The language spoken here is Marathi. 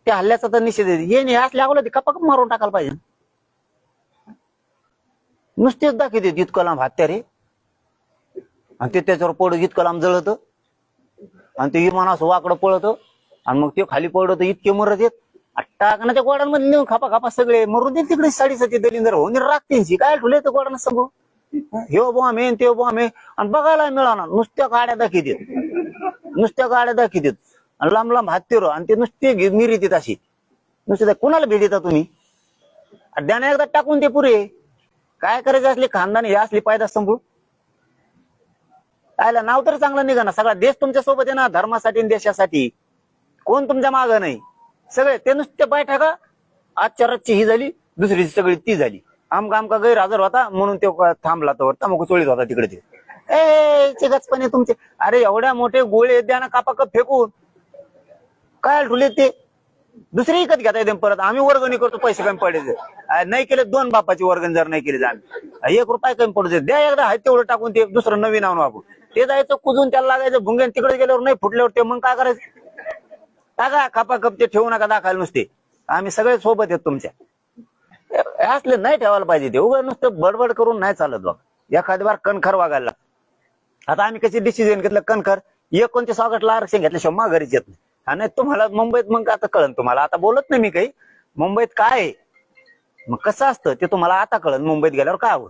त्या हल्ल्याचा तर निषेध आहे. हे नाही असल्या अगोदर कपाक मारून टाकायला पाहिजे. नुसतेच दाखवते इतकं लांब हत्यारे आणि ते त्याच्यावर पडत इतकं लांब जळत आणि ते विमान असं वाकडं पळत आणि मग ते खाली पडत इतके मरत येत टाकण्याच्या गोडांमध्ये नेऊन खापा खापा सगळे मरून देत तिकडे 7.5 दलिंदर होऊन राखतींची काय ठुले तर गोडानं समोर हे बॉम्ब आहे ते बॉम्ब आहे आणि बघायला मिळाला नुसत्या गाड्या दाखवतात आणि लांब लांब हत्तीर आणि ते नुसते मिरीत अशी नुसते कुणाला भेट देता तुम्ही द्याने एकदा टाकून ते पुरे काय करायचे असले खानदानी हे असली पायदा संभू आयला नाव तर चांगलं निघा ना सगळा देश तुमच्या सोबत आहे ना धर्मासाठी आणि देशासाठी कोण तुमच्या मागं नाही सगळे ते नुसते बैठा का आजच्या रातची ही झाली दुसरी सगळी ती झाली आमका गैरहजर होता म्हणून तो थांबला तर तंबाखू चोळीत होता तिकडे ते गचपणे तुमचे अरे एवढ्या मोठे गोळे द्या ना कापाकप फेकून काय ठुले ते दुसरी विकत घेता येते परत आम्ही वर्गणी करतो पैसे कमी पडायचे नाही केले 2 बापाची वर्गणी जर नाही केली तर आम्ही 1 रुपया कमी पडू द्या एकदा आहे तेवढं टाकून ते दुसरं नवीन आणून आपण ते जायचं कुजून त्याला लागायचं भुंग्यान तिकडे गेल्यावर नाही फुटल्यावर ते मग काय करायचं टाका कापाकप ते ठेवू नका दाखायला नुसते आम्ही सगळे सोबत येत तुमच्या असले नाही ठेवायला पाहिजे ते उभं नुसतं बडबड करून नाही चालत बघ एखादी बार कणखर वागायला आता आम्ही कशी डिसिजन घेतलं कणखर 29 ऑगस्टला आरक्षण घेतल्याशिवाय माघारीच येत नाही तुम्हाला मुंबईत मग आता कळन तुम्हाला आता बोलत नाही मी काही मुंबईत काय मग कसं असतं ते तुम्हाला आता कळन मुंबईत गेल्यावर काय हवं